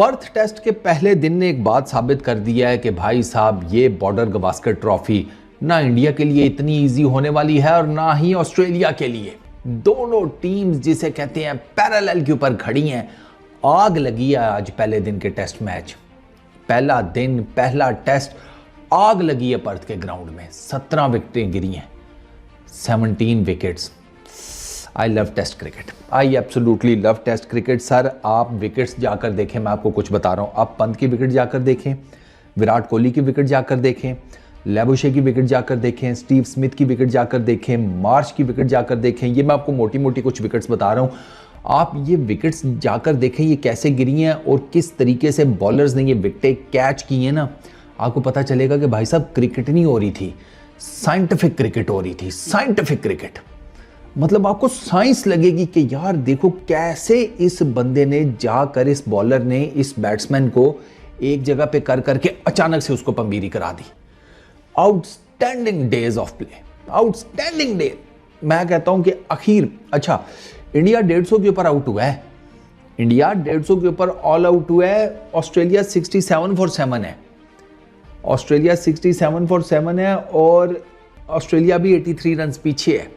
Perth test के पहले दिन ने एक बात साबित कर दिया है कि भाई साहब ये बॉर्डर गवास्कर ट्रॉफी ना इंडिया के लिए इतनी इजी होने वाली है और ना ही ऑस्ट्रेलिया के लिए। दोनों टीम्स जिसे कहते हैं पैरेलल के ऊपर खड़ी हैं। आग लगी है आज पहले दिन के टेस्ट मैच, पहला दिन पहला टेस्ट, आग लगी है पर्थ के ग्राउंड में। 17 विकेटें गिरी हैं, 17 wickets. I love test cricket, I absolutely love test cricket. Sir आप विकेट्स जाकर देखें, मैं आपको कुछ बता रहा हूँ। आप पंत की विकेट जाकर देखें, विराट कोहली की विकेट जाकर देखें, लेबुशे की विकेट जाकर देखें, स्टीव स्मिथ की विकेट जाकर देखें, मार्श की विकेट जाकर देखें। ये मैं आपको मोटी मोटी कुछ विकेट्स बता रहा हूँ, आप ये विकेट्स जाकर देखें ये कैसे गिरी हैं और किस तरीके से बॉलर्स ने ये विकेटें कैच की हैं ना। आपको पता चलेगा कि भाई साहब क्रिकेट नहीं हो रही थी, साइंटिफिक क्रिकेट हो रही थी। साइंटिफिक क्रिकेट मतलब आपको साइंस लगेगी कि यार देखो कैसे इस बंदे ने जाकर, इस बॉलर ने इस बैट्समैन को एक जगह पे कर करके अचानक से उसको पंबीरी करा दी। Outstanding days of play, outstanding day. मैं कहता हूं कि आखिर अच्छा इंडिया 150 के ऊपर आउट हुआ है, इंडिया 150 के ऊपर ऑल आउट हुआ है। ऑस्ट्रेलिया 67 फॉर 7 है, ऑस्ट्रेलिया 67 फॉर 7 है और ऑस्ट्रेलिया भी 83 रन पीछे है।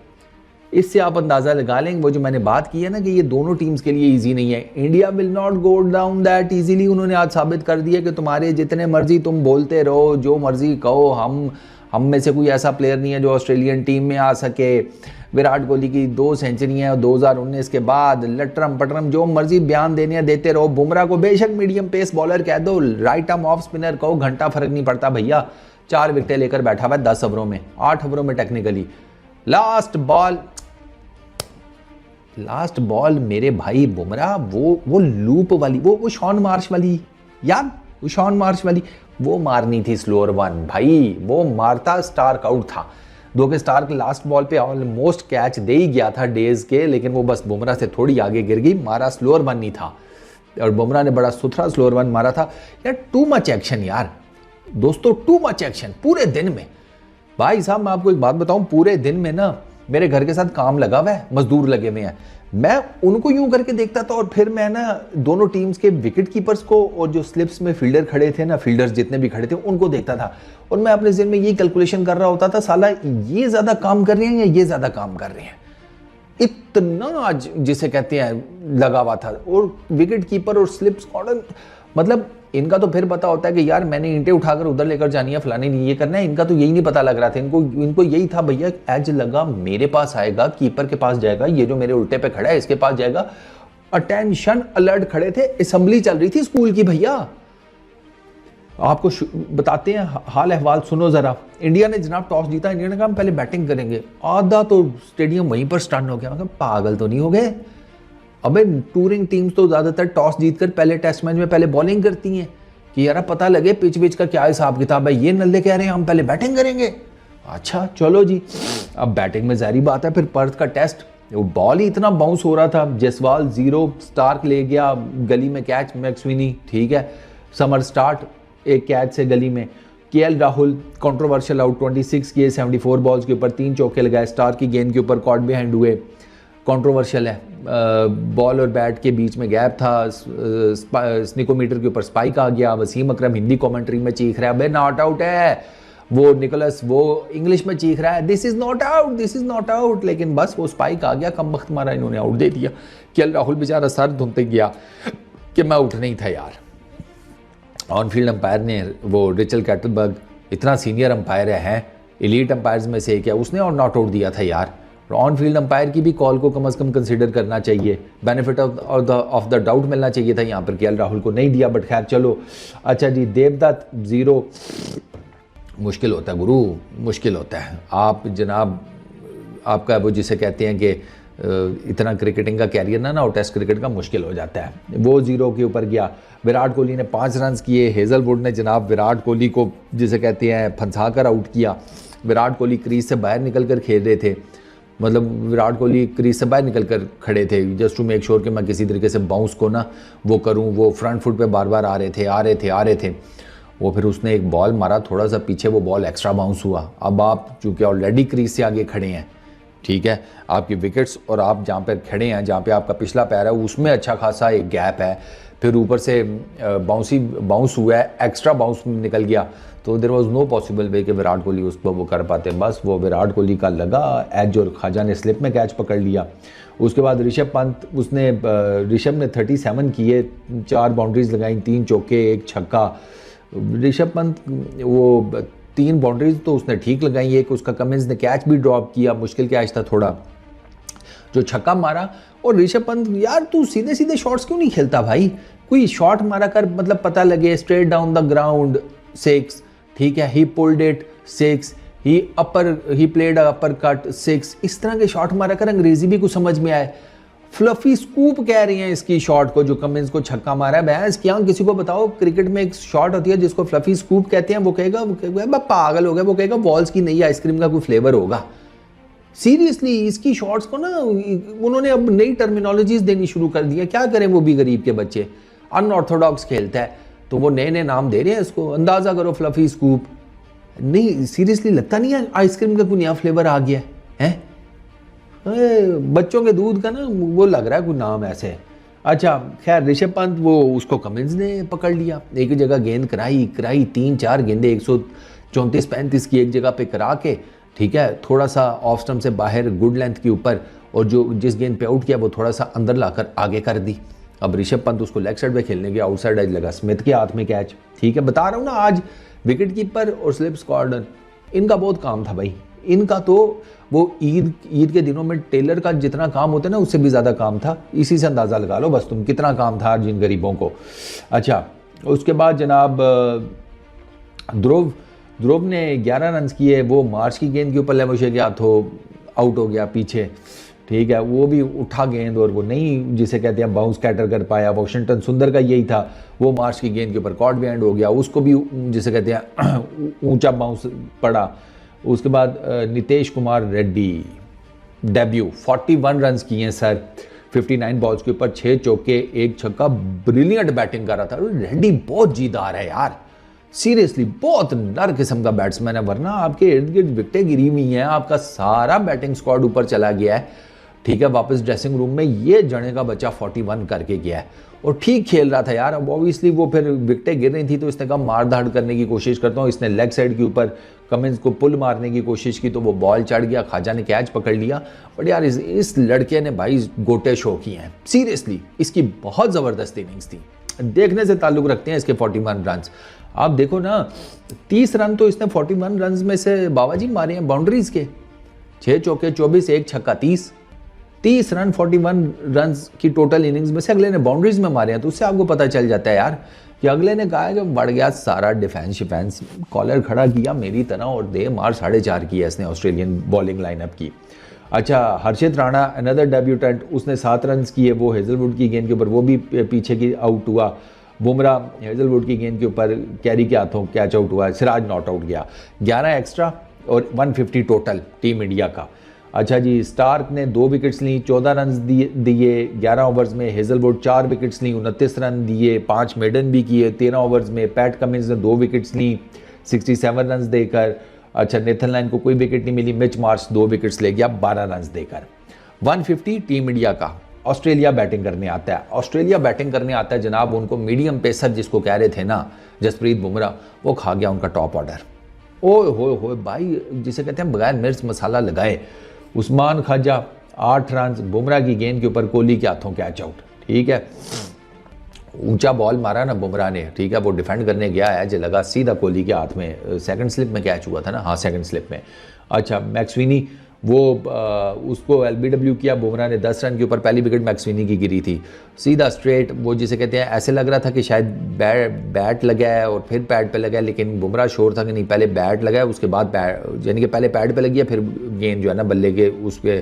इससे आप अंदाजा लगा लेंगे वो जो मैंने बात की है ना कि ये दोनों टीम्स के लिए इजी नहीं है। India will not go down that easily. उन्होंने आज साबित कर दिया कि तुम्हारे जितने मर्जी तुम बोलते रहो, जो मर्जी कहो, हम में से कोई ऐसा प्लेयर नहीं है जो ऑस्ट्रेलियन टीम में आ सके। विराट कोहली की 2 सेंचुरी हैं 2019 के बाद, लटरम पटरम जो मर्जी बयान देने देते रहो। बुमराह को बेशक मीडियम पेस बॉलर कह दो, राइट आर्म ऑफ स्पिनर कहो, घंटा फर्क नहीं पड़ता भैया। 4 विकेटें लेकर बैठा हुआ है 10 ओवरों में, 8 ओवरों में टेक्निकली। लास्ट बॉल मेरे भाई बुमराह वो लूप वाली, वो शॉन मार्श वाली, याद वो शॉन मार्श वाली, वो मारनी थी स्लोअर वन भाई। वो मारता स्टार्क आउट था, दो के स्टार्क लास्ट बॉल पे ऑलमोस्ट कैच दे ही गया था डेज के, लेकिन वो बस बुमराह से थोड़ी आगे गिर गई। मारा स्लोअर वन नहीं था और बुमराह ने बड़ा सुथरा स्लोअर वन मारा था। यार टू मच एक्शन यार दोस्तों, टू मच एक्शन पूरे दिन में। भाई साहब मैं आपको एक बात बताऊं, पूरे दिन में ना मेरे घर के साथ काम लगा हुआ है, मजदूर लगे हुए हैं। मैं उनको यूं करके देखता था और फिर मैं ना दोनों टीम्स के विकेट कीपर्स को और जो स्लिप्स में फील्डर खड़े थे ना, फील्डर्स जितने भी खड़े थे उनको देखता था और मैं अपने ज़हन में यही कैलकुलेशन कर रहा होता था, साला ये ज्यादा काम कर रहे हैं या ये ज्यादा काम कर रहे हैं। इतना आज जिसे कहते हैं लगा हुआ था। और विकेट कीपर और स्लिप्स मतलब इनका तो फिर पता होता है कि यार मैंने ईंटें उठाकर उधर लेकर जानी है, फलाने नहीं ये करना है। इनका तो यही नहीं पता लग रहा था, इनको यही था भैया एज लगा मेरे पास आएगा, कीपर के पास जाएगा, ये जो मेरे उल्टे पे खड़ा है इसके पास जाएगा। अटेंशन अलर्ट खड़े थे, असेंबली चल रही थी स्कूल की भैया। आपको बताते हैं हाल अहवाल सुनो जरा। इंडिया ने जनाब टॉस जीता, इंडिया ने कहा हम पहले बैटिंग करेंगे। आधा तो स्टेडियम वहीं पर स्टन हो गया, पागल तो नहीं हो गए। अबे टूरिंग टीम्स तो ज्यादातर टॉस जीतकर पहले टेस्ट मैच में पहले बॉलिंग करती हैं कि यार पता लगे पिच का क्या हिसाब किताब है। ये नल्ले कह रहे हैं हम पहले बैटिंग करेंगे। अच्छा चलो जी, अब बैटिंग में जारी बात है। फिर पर्थ का टेस्ट, वो बॉल ही इतना बाउंस हो रहा था। जसवाल 0, स्टार्क ले गया गली में कैच, मैक्सविनी ठीक है, समर स्टार्ट एक कैच से गली में। केएल राहुल कंट्रोवर्शियल आउट, 26 किए 74 बॉल्स के ऊपर, 3 चौके लगाए। स्टार्क की गेंद के ऊपर कॉट बिहाइंड हुए, कंट्रोवर्शियल है। बॉल और बैट के बीच में गैप था, स्निकोमीटर के ऊपर स्पाइक आ गया। वसीम अकरम हिंदी कमेंट्री में चीख रहा है भाई नॉट आउट है, वो निकोलस वो इंग्लिश में चीख रहा है this is not out, this is not out. लेकिन बस वो स्पाइक आ गया, कम वक्त मारा, इन्होंने आउट दे दिया। केएल राहुल बेचारा सर धुनते गया कि मैं आउट नहीं था यार। ऑन फील्ड अंपायर ने वो रिचल कैटलबर्ग, इतना सीनियर अंपायर है, एलीट अंपायर्स में से एक है, उसने और नॉट आउट दिया था यार। ऑन फील्ड अंपायर की भी कॉल को कम से कम कंसीडर करना चाहिए, बेनिफिट ऑफ द डाउट मिलना चाहिए था। यहाँ पर केएल राहुल को नहीं दिया, बट खैर चलो। अच्छा जी, देवदत्त 0, मुश्किल होता है गुरु, मुश्किल होता है। आप जनाब आपका वो जिसे कहते हैं कि इतना क्रिकेटिंग का कैरियर ना और टेस्ट क्रिकेट का मुश्किल हो जाता है। वो 0 के ऊपर गया। विराट कोहली ने 5 रन किए। हेजलवुड ने जनाब विराट कोहली को जिसे कहते हैं फंसा कर आउट किया। विराट कोहली क्रीज से बाहर निकल कर खेल रहे थे, मतलब विराट कोहली क्रीज से बाहर निकल कर खड़े थे जस्ट टू मेक श्योर कि मैं किसी तरीके से बाउंस को ना वो करूं। वो फ्रंट फुट पे बार बार आ रहे थे। वो फिर उसने एक बॉल मारा, थोड़ा सा पीछे वो बॉल एक्स्ट्रा बाउंस हुआ। अब आप चूँकि ऑलरेडी क्रीज से आगे खड़े हैं, ठीक है, आपकी विकेट्स और आप जहाँ पर खड़े हैं, जहाँ पे आपका पिछला पैर है उसमें अच्छा खासा एक गैप है। फिर ऊपर से बाउंस हुआ है, एक्स्ट्रा बाउंस निकल गया, तो there was no possible way कि विराट कोहली उसको वो कर पाते। बस वो विराट कोहली का लगा एज और ख्वाजा ने स्लिप में कैच पकड़ लिया। उसके बाद ऋषभ पंत, ऋषभ ने 37 किए, 4 बाउंड्रीज लगाई, 3 चौके 1 छक्का। ऋषभ पंत वो 3 बाउंड्रीज तो उसने ठीक लगाई, एक उसका कमिंस ने कैच भी ड्रॉप किया, मुश्किल कैच था थोड़ा, जो छक्का मारा। और ऋषभ पंत, यार तू सीधे सीधे शॉट्स क्यों नहीं खेलता भाई, कोई शॉट मारा कर, मतलब पता लगे, स्ट्रेट डाउन द ग्राउंड 6, ठीक है, ही pulled it 6, he played upper cut 6, इस तरह के शॉट मारा कर, अंग्रेजी भी कुछ समझ में आए। फ्लफी स्कूप कह रही हैं इसकी शॉट को, जो कमिंस को छक्का मारा है। भैंस क्या, किसी को बताओ क्रिकेट में एक शॉट होती है जिसको फ्लफी स्कूप कहते हैं, वो कहेगा पागल हो गया, वो कहेगा बॉल्स की नई आइसक्रीम का कोई फ्लेवर होगा। सीरियसली इसकी शॉट्स को ना उन्होंने अब नई टर्मिनोलॉजीज देनी शुरू कर दी है। क्या करें, वो भी गरीब के बच्चे, अनऑर्थोडॉक्स खेलता है तो वो नए नए नाम दे रहे हैं इसको। अंदाजा करो, फ्लफी स्कूप नहीं, सीरियसली लगता नहीं है आइसक्रीम का कोई नया फ्लेवर आ गया है? बच्चों के दूध का ना वो लग रहा है कोई नाम ऐसे। अच्छा खैर, ऋषभ पंत वो उसको कमिंस ने पकड़ लिया, एक जगह गेंद कराई 3-4 गेंदे 134-35 की एक जगह पे करा के, ठीक है, थोड़ा सा ऑफ स्टंप से बाहर गुड लेंथ के ऊपर, और जो जिस गेंद पे आउट किया वो थोड़ा सा अंदर लाकर आगे कर दी। अब ऋषभ पंत उसको लेग साइड पे खेलने गया, आउटसाइड एज लगा, स्मिथ के हाथ में कैच। ठीक है, बता रहा हूँ ना, आज विकेट कीपर और स्लिप स्क्वाड्रन इनका बहुत काम था भाई। इनका तो वो ईद के दिनों में टेलर का जितना काम होता है ना, उससे भी ज़्यादा काम था। इसी से अंदाज़ा लगा लो बस तुम कितना काम था जिन गरीबों को। अच्छा, उसके बाद जनाब ध्रुव ने 11 रन किए, वो मार्च की गेंद के ऊपर लेबोशे के हाथों आउट हो गया पीछे, ठीक है, वो भी उठा गेंद और वो नहीं जिसे कहते हैं बाउंस कैटर कर पाया। वॉशिंगटन सुंदर का यही था, वो मार्च की गेंद के ऊपर कॉट बैंड हो गया, उसको भी जिसे कहते हैं ऊंचा बाउंस पड़ा। उसके बाद नितेश कुमार रेड्डी डेब्यू, 41 रन किए सर, 59 बॉल्स के ऊपर 6 चौके 1 छक्का, ब्रिलियंट बैटिंग कर रहा था। रेड्डी बहुत जीदार है यार, सीरियसली बहुत नर किस्म का बैट्समैन है, वरना आपके इर्द गिर्द विकेटें गिरी हुई हैं, आपका सारा बैटिंग स्क्वाड ऊपर चला गया है, ठीक है, वापस ड्रेसिंग रूम में ये जने का बच्चा 41 करके गया है और ठीक खेल रहा था यार। अब ऑब्वियसली वो फिर विकेटें गिर रही थी तो इसने कहा मार धाड़ करने की कोशिश करता हूँ। इसने लेग साइड के ऊपर कमिंस को पुल मारने की कोशिश की तो वो बॉल चढ़ गया, ख्वाजा ने कैच पकड़ लिया। बट यार इस लड़के ने भाई गोटे शो किए हैं, सीरियसली इसकी बहुत ज़बरदस्त इनिंग्स थी। देखने से ताल्लुक़ रखते हैं इसके 41 रन। आप देखो ना, 30 रन तो इसने 41 रन में से बाबा जी मारे हैं बाउंड्रीज के, 6 चौके 24 1 छक्का 30 रन 41 रन की टोटल इनिंग्स में से अगले ने बाउंड्रीज में मारे हैं। तो उससे आपको पता चल जाता है यार कि अगले ने कहा कि बढ़ गया सारा डिफेंस कॉलर खड़ा किया मेरी तरह और दे मार 4.5 किया इसने ऑस्ट्रेलियन बॉलिंग लाइनअप की। अच्छा, हर्षित राणा अनदर डेब्यूटेंट, उसने 7 रन किए, वो हेजलवुड की गेंद के ऊपर वो भी पीछे की आउट हुआ। बुमराह हेजलवुड की गेंद के ऊपर कैरी के हाथों कैच आउट हुआ, सिराज नॉट आउट गया। 11 एक्स्ट्रा और 150 टोटल टीम इंडिया का। अच्छा जी, स्टार्क ने 2 विकेट्स ली, 14 रन दिए 11 ओवर्स में। हेजलवुड 4 विकेट्स ली, 29 रन दिए, 5 मेडन भी किए 13 ओवर्स में। पैट कमिंस ने 2 विकेट्स ली 67 रन देकर। अच्छा, नेथन लाइन को कोई विकेट नहीं मिली, मिच मार्श 2 विकेट्स ले गया 12 रन देकर। 150 टीम इंडिया का। ऑस्ट्रेलिया बैटिंग करने आता है, ऑस्ट्रेलिया बैटिंग करने आता है जनाब, उनको मीडियम पेसर जिसको कह रहे थे ना जसप्रीत बुमराह, वो खा गया उनका टॉप ऑर्डर। ओए हो भाई, जिसे कहते हैं बगैर मिर्च मसाला लगाए। उस्मान ख्वाजा 8 रन, बुमराह की गेंद के ऊपर कोहली के हाथों कैच आउट, ठीक है, ऊंचा बॉल मारा ना बुमराह ने, ठीक है, वो डिफेंड करने गया है जो लगा सीधा कोहली के हाथ में। सेकंड स्लिप में कैच हुआ था ना, हाँ सेकंड स्लिप में। अच्छा, मैक्सविनी वो उसको एलबीडब्ल्यू किया, बुमराह ने 10 रन के ऊपर पहली विकेट मैक्सविनी की गिरी थी, सीधा स्ट्रेट, वो जिसे कहते हैं ऐसे लग रहा था कि शायद बैट लगा है और फिर पैड पे लगा है, लेकिन बुमराह श्योर था कि नहीं पहले बैट लगा है उसके बाद पैड, यानी कि पहले पैड पे लगी है फिर गेंद जो है ना बल्ले के उसके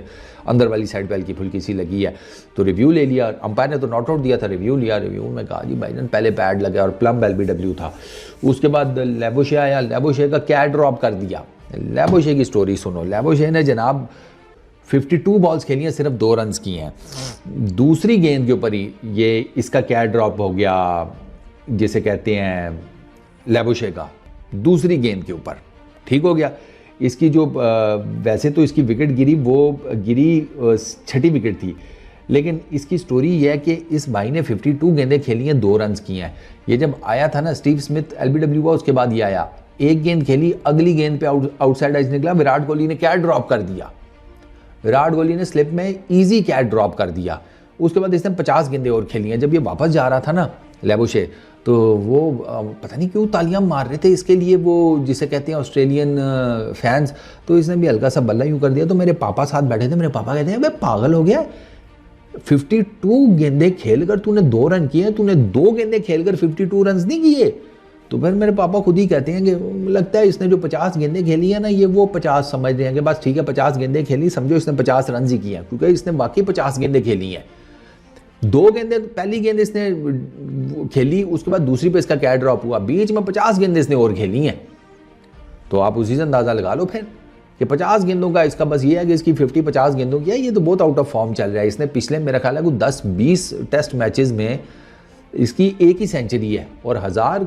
अंदर वाली साइड पे हल्की फुल्की सी लगी है। तो रिव्यू ले लिया, अंपायर ने तो नॉट आउट दिया था, रिव्यू लिया, रिव्यू में कहा जी भाईजान पहले पैड लगा और प्लम एलबीडब्ल्यू था। उसके बाद लेबोशे आया, लेबोशे का क्या ड्रॉप कर दिया। लेबोशे की स्टोरी सुनो, लेबोशे ने जनाब 52 बॉल्स खेली हैं, सिर्फ 2 रन किए हैं। दूसरी गेंद के ऊपर ही ये इसका क्या ड्रॉप हो गया जिसे कहते हैं लेबोशे का, दूसरी गेंद के ऊपर, ठीक हो गया। इसकी जो वैसे तो इसकी विकेट गिरी, वो गिरी 6ठी विकेट थी, लेकिन इसकी स्टोरी ये है कि इस भाई ने 52 गेंदें खेली हैं, 2 रन किए हैं। ये जब आया था ना स्टीव स्मिथ LBW हुआ, उसके बाद ये आया, 1 गेंद खेली, अगली गेंद पे आउटसाइड एज निकला, विराट कोहली ने क्या ड्रॉप कर दिया, विराट कोहली ने स्लिप में ईजी कैच ड्रॉप कर दिया। उसके बाद इसने 50 गेंदें और खेली हैं। जब ये वापस जा रहा था ना लेबुशे, तो वो पता नहीं क्यों तालियां मार रहे थे इसके लिए, वो जिसे कहते हैं ऑस्ट्रेलियन फैंस। तो इसने भी हल्का सा बल्ला यूं कर दिया। तो मेरे पापा साथ बैठे थे, मेरे पापा कहते हैं अबे पागल हो गया, 52 गेंदें खेलकर तूने 2 रन किए, तूने 2 गेंदें खेलकर 52 रन नहीं किए। तो फिर मेरे पापा खुद ही कहते हैं कि लगता है इसने जो 50 गेंदें खेली है ना, ये वो 50 समझ रहे हैं कि बस ठीक है 50 गेंदें खेली, समझो इसने 50 रन ही किए हैं, क्योंकि इसने बाकी 50 गेंदें खेली हैं। 2 गेंदें, पहली गेंद इसने खेली, उसके बाद दूसरी पे इसका कैच ड्रॉप हुआ, बीच में 50 गेंदें इसने और खेली हैं। तो आप उसी से अंदाजा लगा लो फिर कि 50 गेंदों का इसका बस ये है कि इसकी 50 गेंदों की है। ये तो बहुत आउट ऑफ फॉर्म चल रहा है। इसने पिछले मेरा ख्याल है 10-20 टेस्ट मैचेस में इसकी एक ही सेंचुरी है और 1000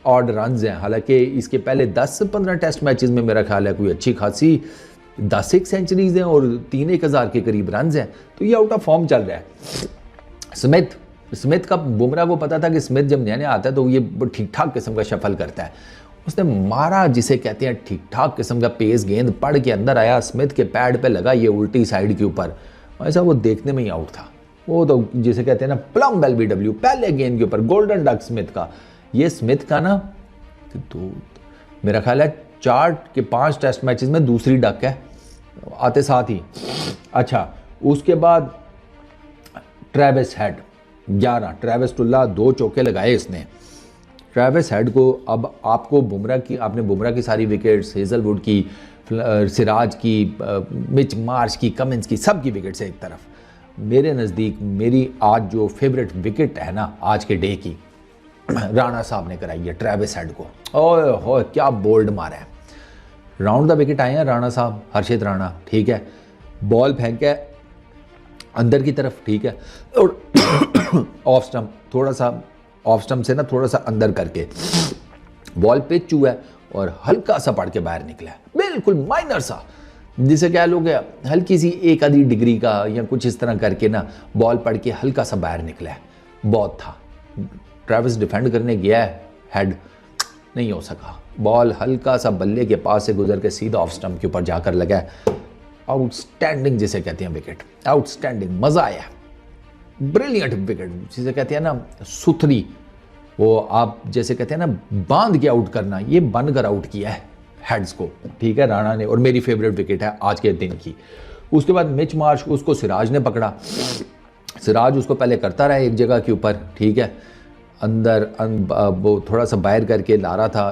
ऑड रन हैं। हालांकि इसके पहले 10-15 टेस्ट मैचेस में मेरा ख्याल है कोई अच्छी खासी 10 एक सेंचुरीज हैं और 3-1000 के करीब रन हैं। तो ये आउट ऑफ फॉर्म चल रहा है। स्मिथ का बुमराह को पता था कि स्मिथ जब नया आता है तो ये ठीक ठाक किस्म का शफल करता है। उसने मारा जिसे कहते हैं ठीक ठाक किस्म का पेस, गेंद पड़ के अंदर आया, स्मिथ के पैड पे लगा, ये उल्टी साइड के ऊपर। ऐसा वो देखने में ही आउट था। वो तो जिसे कहते हैं ना प्लम LBW, पहले गेंद के ऊपर गोल्डन डक स्मिथ का। ये स्मिथ का ना तो मेरा ख्याल है 4 के 5 टेस्ट मैचेस में दूसरी डक है आते साथ ही। अच्छा, उसके बाद ट्रेविस हेड 11, ट्रेविस टुल्ला 2 चौके लगाए इसने। ट्रेविस हेड को अब आपको आपने बुमराह की सारी विकेट्स, हेजलवुड की, सिराज की, मिच मार्श की, कमिंस की, सब की विकेट्स है एक तरफ। मेरे नज़दीक मेरी आज जो फेवरेट विकेट है ना आज के डे की, राणा साहब ने कराई है ट्रेविस हेड को। ओए हो क्या बोल्ड मारा है। राउंड द विकेट आए हैं राणा साहब, हर्षित राणा, ठीक है, बॉल फेंके अंदर की तरफ, ठीक है, और ऑफ स्टंप, थोड़ा सा ऑफ स्टंप से ना थोड़ा सा अंदर करके बॉल पिच हुआ है और हल्का सा पड़ के बाहर निकला है, बिल्कुल माइनर सा, जिसे क्या लोग हल्की सी 1 आधी डिग्री का या कुछ इस तरह करके ना बॉल पड़ के हल्का सा बाहर निकला है, बहुत था। ट्रेविस डिफेंड करने गया है, हेड नहीं हो सका, बॉल हल्का सा बल्ले के पास से गुजर के सीधा ऑफ स्टंप के ऊपर जाकर लगा है। आउटस्टैंडिंग जिसे कहते हैं विकेट, आउटस्टैंडिंग, मजा आया, ब्रिलियंट विकेट जिसे कहते हैं ना सुथरी, वो आप जैसे कहते हैं ना बांध के आउट करना, ये बन कर आउट किया है हेड्स को, ठीक है, राणा ने। और मेरी फेवरेट विकेट है आज के दिन की। उसके बाद मिच मार्श, उसको सिराज ने पकड़ा, सिराज उसको पहले करता रहा एक जगह के ऊपर, ठीक है, अंदर वो थोड़ा सा बाहर करके ला रहा था,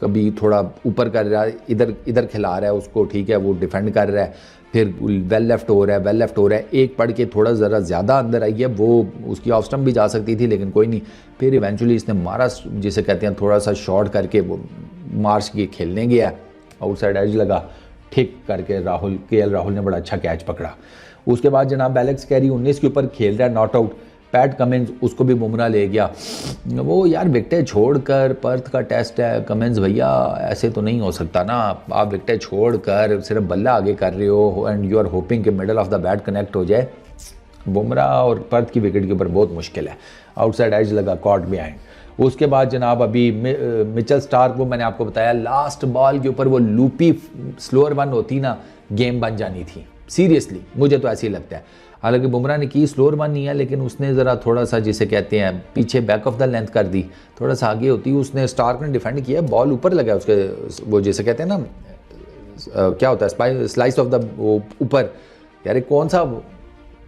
कभी थोड़ा ऊपर कर रहा है, इधर खिला रहा है उसको, ठीक है, वो डिफेंड कर रहा है, फिर वेल लेफ्ट हो रहा है, एक पड़ के थोड़ा ज़रा ज़्यादा अंदर आई है, वो उसकी ऑफ स्टंप भी जा सकती थी लेकिन कोई नहीं, फिर इवेंचुअली इसने मारा जिसे कहते हैं थोड़ा सा शॉर्ट करके, वो मार्श के खेलने गया, आउटसाइड एज लगा, ठीक करके KL राहुल ने बड़ा अच्छा कैच पकड़ा। उसके बाद जनाब एलेक्स कैरी 19 के ऊपर खेल रहा है, नॉट आउट, पैट कमिंस, उसको भी बुमराह ले गया। वो यार विकेटें छोड़कर, पर्थ का टेस्ट है, कमिंस भैया ऐसे तो नहीं हो सकता ना, आप विकेटें छोड़कर सिर्फ बल्ला आगे कर रहे हो एंड यू आर होपिंग कि middle of the bat connect हो जाए। बुमराह और पर्थ की विकेट के ऊपर बहुत मुश्किल है, आउटसाइड एज लगा, कॉट बिहाइंड। उसके बाद जनाब अभी मिचेल स्टार्क, वो मैंने आपको बताया लास्ट बॉल के ऊपर वो लूपी स्लोअर वन होती ना, गेम बन जानी थी, सीरियसली मुझे तो ऐसे ही लगता है। हालांकि बुमराह ने की स्लोअर वन नहीं है, लेकिन उसने ज़रा थोड़ा सा जिसे कहते हैं पीछे बैक ऑफ द लेंथ कर दी, थोड़ा सा आगे होती, उसने स्टार्क ने डिफेंड किया, बॉल ऊपर लगा उसके, वो जिसे कहते हैं ना क्या होता है स्लाइस ऑफ द ऊपर, यार कौन सा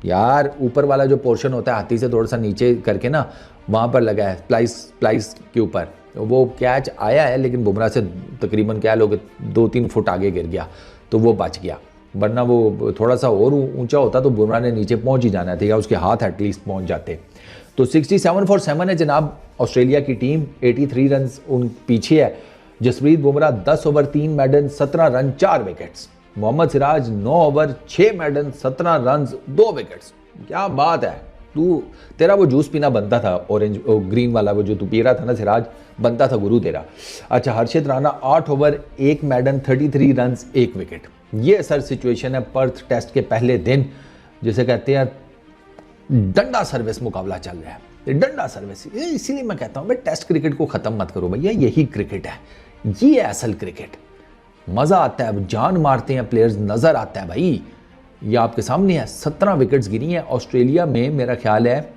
यार ऊपर वाला जो पोर्शन होता है हाथी से थोड़ा सा नीचे करके ना, वहाँ पर लगा है स्प्लाइस के ऊपर, वो कैच आया है लेकिन बुमराह से तकरीबन क्या लोग 2-3 फुट आगे गिर गया, तो वो बच गया, वरना वो थोड़ा सा और ऊंचा होता तो बुमराह ने नीचे पहुंच ही जाना था, या उसके हाथ एटलीस्ट पहुंच जाते। तो 67 फॉर 7 है जनाब ऑस्ट्रेलिया की टीम, 83 रन उन पीछे है। Jasprit Bumrah 10 over 3 maiden 17 run 4 wickets, Mohammed Siraj 9 over 6 maiden 17 run 2 wickets. क्या बात है, तेरा वो जूस पीना बनता था, ऑरेंज ग्रीन वाला वो जो तू पी रहा था ना सिराज, बनता था गुरु तेरा। अच्छा, Harshit Rana 8 over 1 maiden 33 run 1 wicket. ये सर सिचुएशन है पर्थ टेस्ट के पहले दिन, जिसे कहते हैं डंडा सर्विस मुकाबला चल रहा है, डंडा सर्विस। इसीलिए मैं कहता हूँ भाई टेस्ट क्रिकेट को ख़त्म मत करो भैया, यही क्रिकेट है, ये है असल क्रिकेट। मज़ा आता है, जान मारते हैं प्लेयर्स, नज़र आता है भाई। ये आपके सामने है, 17 विकेट्स गिरी हैं ऑस्ट्रेलिया में। मेरा ख्याल है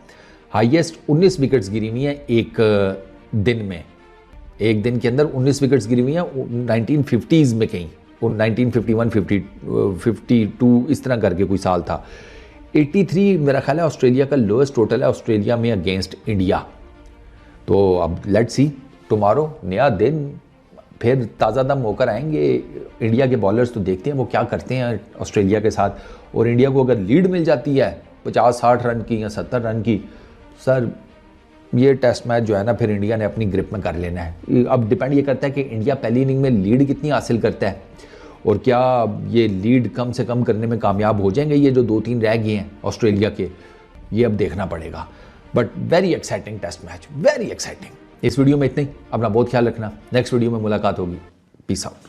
हाईएस्ट 19 विकेट्स गिरी हुई हैं एक दिन में, एक दिन के अंदर 19 विकेट्स गिरी हुई हैं 1950s में कहीं, और 1951 52 इस तरह करके कोई साल था। 83 मेरा ख्याल है ऑस्ट्रेलिया का लोएस्ट टोटल है ऑस्ट्रेलिया में अगेंस्ट इंडिया। तो अब लेट्स सी टुमारो, नया दिन, फिर ताज़ा दम होकर आएंगे इंडिया के बॉलर्स। तो देखते हैं वो क्या करते हैं ऑस्ट्रेलिया के साथ। और इंडिया को अगर लीड मिल जाती है 50-60 रन की या 70 रन की, सर ये टेस्ट मैच जो है ना फिर इंडिया ने अपनी ग्रिप में कर लेना है। अब डिपेंड ये करता है कि इंडिया पहली इनिंग में लीड कितनी हासिल करता है, और क्या ये लीड कम से कम करने में कामयाब हो जाएंगे ये जो 2-3 रह गए हैं ऑस्ट्रेलिया के, ये अब देखना पड़ेगा। But very exciting test match, very exciting. इस वीडियो में इतना ही, अपना बहुत ख्याल रखना, नेक्स्ट वीडियो में मुलाकात होगी, पीस आउट।